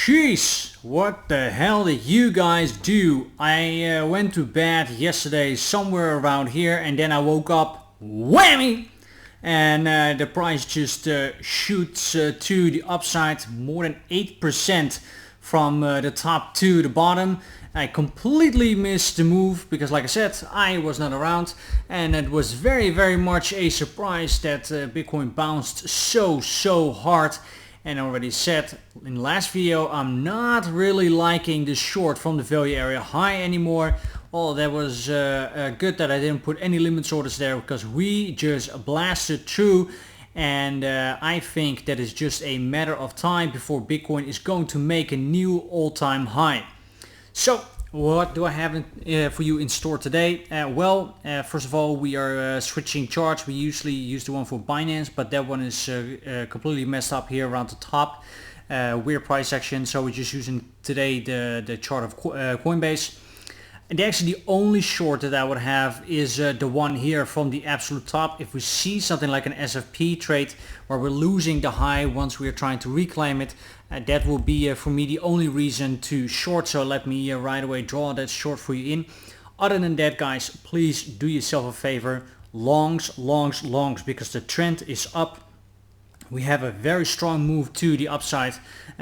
Jeez, what the hell did you guys do? I went to bed yesterday somewhere around here and then I woke up, whammy! And the price just shoots to the upside more than 8% from the top to the bottom. I completely missed the move because, like I said, I was not around, and it was very much a surprise that Bitcoin bounced so hard. And I already said in the last video, I'm not really liking the short from the value area high anymore. Well, that was good that I didn't put any limit orders there because we just blasted through. And I think that is just a matter of time before Bitcoin is going to make a new all-time high. So what do I have for you in store today? First of all, we are switching charts. We usually use the one for Binance, but that one is completely messed up here around the top. Weird price action, so we're just using today the chart of Coinbase. And actually the only short that I would have is the one here from the absolute top. If we see something like an SFP trade where we're losing the high once we're trying to reclaim it, that will be for me the only reason to short. So let me right away draw that short for you in. Other than that, guys, please do yourself a favor. Longs, because the trend is up. We have a very strong move to the upside,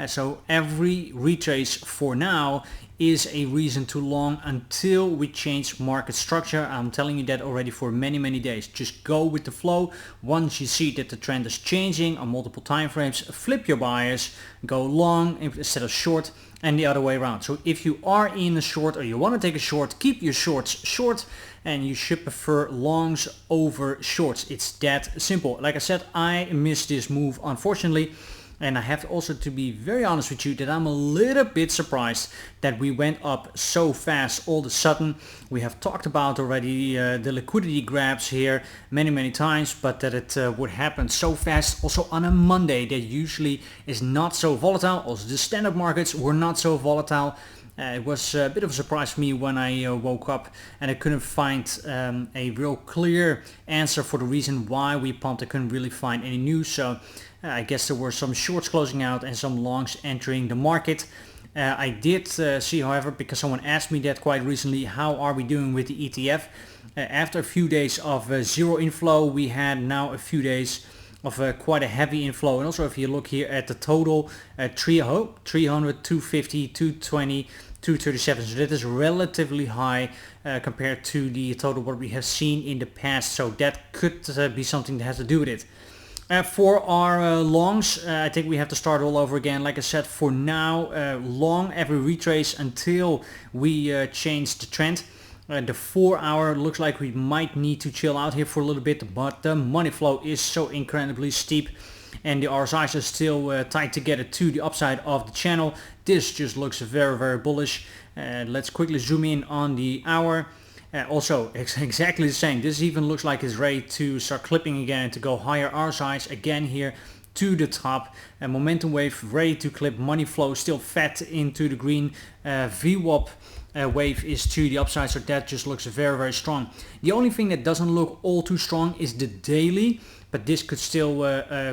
so every retrace for now is a reason to long until we change market structure. I'm telling you that already for many days. Just go with the flow. Once you see that the trend is changing on multiple time frames, flip your bias, go long instead of short, and the other way around. So if you are in a short or you want to take a short, keep your shorts short, and you should prefer longs over shorts. It's that simple. Like I said, I missed this move unfortunately, and I have also to be very honest with you that I'm a little bit surprised that we went up so fast all of a sudden. We have talked about already the liquidity grabs here many times, but that it would happen so fast also on a Monday that usually is not so volatile. Also the standard markets were not so volatile. It was a bit of a surprise for me when I woke up and I couldn't find a real clear answer for the reason why we pumped. I couldn't really find any news, so I guess there were some shorts closing out and some longs entering the market. I did see, however, because someone asked me that quite recently, how are we doing with the ETF? After a few days of zero inflow, we had now a few days of quite a heavy inflow. And also if you look here at the total, 300, 250, 220, 237, so that is relatively high compared to the total what we have seen in the past, so that could be something that has to do with it. For our longs, I think we have to start all over again. Like I said, for now, long every retrace until we change the trend. The 4 hour looks like we might need to chill out here for a little bit, but the money flow is so incredibly steep and the RSIs are still tied together to the upside of the channel. This just looks very bullish. Let's quickly zoom in on the hour. Also exactly the same. This even looks like it's ready to start clipping again, to go higher RSIs again here to the top. A momentum wave ready to clip. Money flow still fat into the green. VWAP wave is to the upside, so that just looks very strong. The only thing that doesn't look all too strong is the daily, but this could still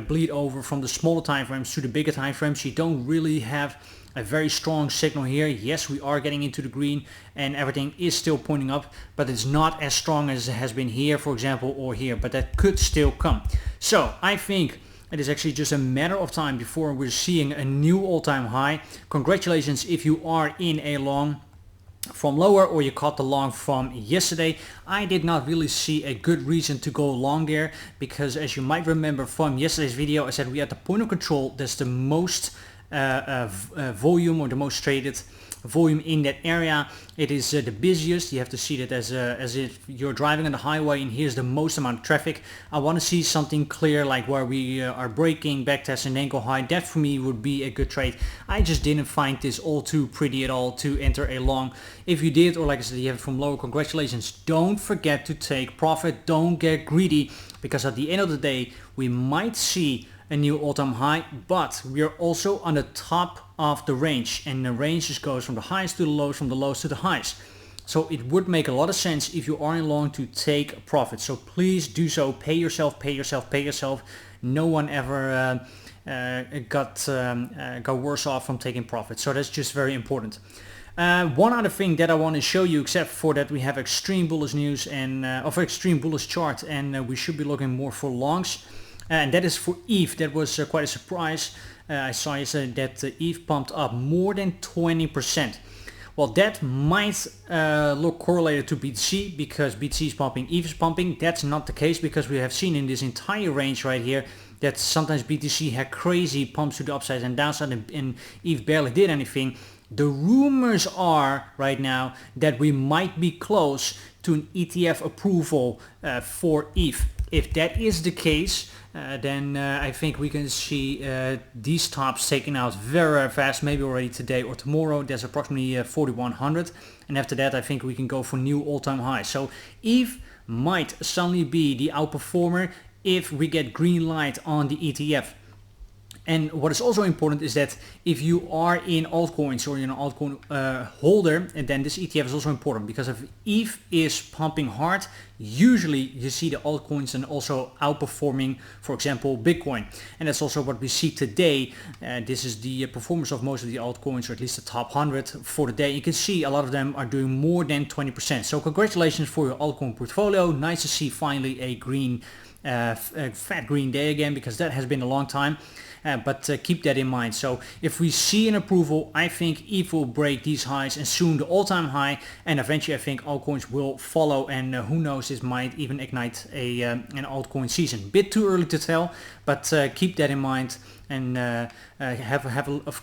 bleed over from the smaller time frames to the bigger time frames. You don't really have a very strong signal here. Yes, we are getting into the green and everything is still pointing up, but it's not as strong as it has been here, for example, or here, but that could still come. So I think it is actually just a matter of time before we're seeing a new all-time high. Congratulations if you are in a long from lower or you caught the long from yesterday. I did not really see a good reason to go long there because, as you might remember from yesterday's video, I said we had the point of control. That's the most volume or the most traded volume in that area. It is the busiest. You have to see that as if you're driving on the highway and here's the most amount of traffic. I want to see something clear like where we are breaking, backtest and then go high. That for me would be a good trade. I just didn't find this all too pretty at all to enter a long. If you did, or like I said, you have it from lower, congratulations. Don't forget to take profit. Don't get greedy, because at the end of the day we might see a new all-time high, but we are also on the top of the range, and the range just goes from the highs to the lows, from the lows to the highs. So it would make a lot of sense if you are in long to take profit. So please do so. Pay yourself. No one ever got worse off from taking profits. So that's just very important. One other thing that I want to show you, except for that we have extreme bullish news and of extreme bullish chart, and we should be looking more for longs, and that is for ETH. That was quite a surprise. I saw yesterday that ETH pumped up more than 20%. Well, that might look correlated to BTC because BTC is pumping, ETH is pumping. That's not the case, because we have seen in this entire range right here that sometimes BTC had crazy pumps to the upside and downside, and ETH barely did anything. The rumors are right now that we might be close to an ETF approval for ETH. If that is the case, then I think we can see these tops taken out very, very fast, maybe already today or tomorrow. There's approximately 4,100, and after that I think we can go for new all-time highs. So ETH might suddenly be the outperformer if we get green light on the ETF. And what is also important is that if you are in altcoins or you're an altcoin holder, and then this ETF is also important, because if ETH is pumping hard, usually you see the altcoins and also outperforming, for example, Bitcoin. And that's also what we see today. This is the performance of most of the altcoins, or at least the top 100 for the day. You can see a lot of them are doing more than 20%. So congratulations for your altcoin portfolio. Nice to see finally a green, fat green day again, because that has been a long time. But keep that in mind. So if we see an approval, I think ETH will break these highs and soon the all-time high, and eventually I think altcoins will follow, and who knows, this might even ignite an altcoin season. Bit too early to tell, but keep that in mind, and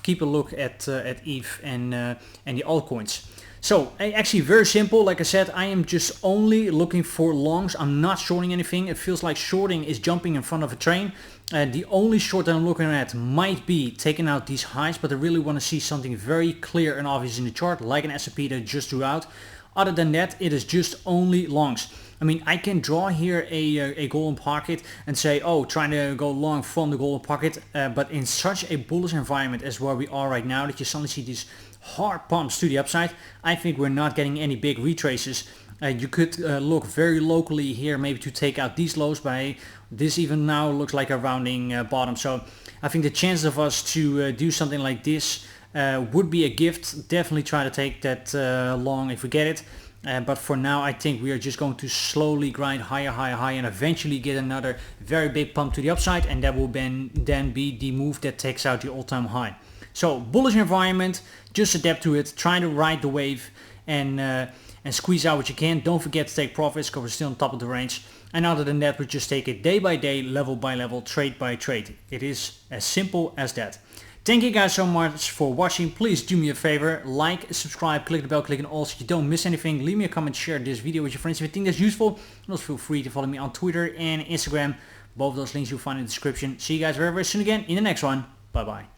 keep a look at ETH and the altcoins. So actually very simple. Like I said, I am just only looking for longs. I'm not shorting anything. It feels like shorting is jumping in front of a train. The only short that I'm looking at might be taking out these highs, but I really want to see something very clear and obvious in the chart, like an S&P that just drew out. Other than that, it is just only longs. I mean, I can draw here a golden pocket and say, oh, trying to go long from the golden pocket, but in such a bullish environment as where we are right now, that you suddenly see these hard pumps to the upside, I think we're not getting any big retraces. You could look very locally here, maybe to take out these lows, by this even now looks like a rounding bottom. So I think the chances of us to do something like this would be a gift. Definitely try to take that long if we get it. But for now, I think we are just going to slowly grind higher, higher, higher, and eventually get another very big pump to the upside, and that will then be the move that takes out the all-time high. So bullish environment, just adapt to it, try to ride the wave, and squeeze out what you can. Don't forget to take profits, because we're still on top of the range. And other than that, we just take it day by day, level by level, trade by trade. It is as simple as that. Thank you guys so much for watching. Please do me a favor, like, subscribe, click the bell, click on all so you don't miss anything. Leave me a comment, share this video with your friends if you think that's useful. And also feel free to follow me on Twitter and Instagram. Both of those links you'll find in the description. See you guys very, very soon again in the next one. Bye bye.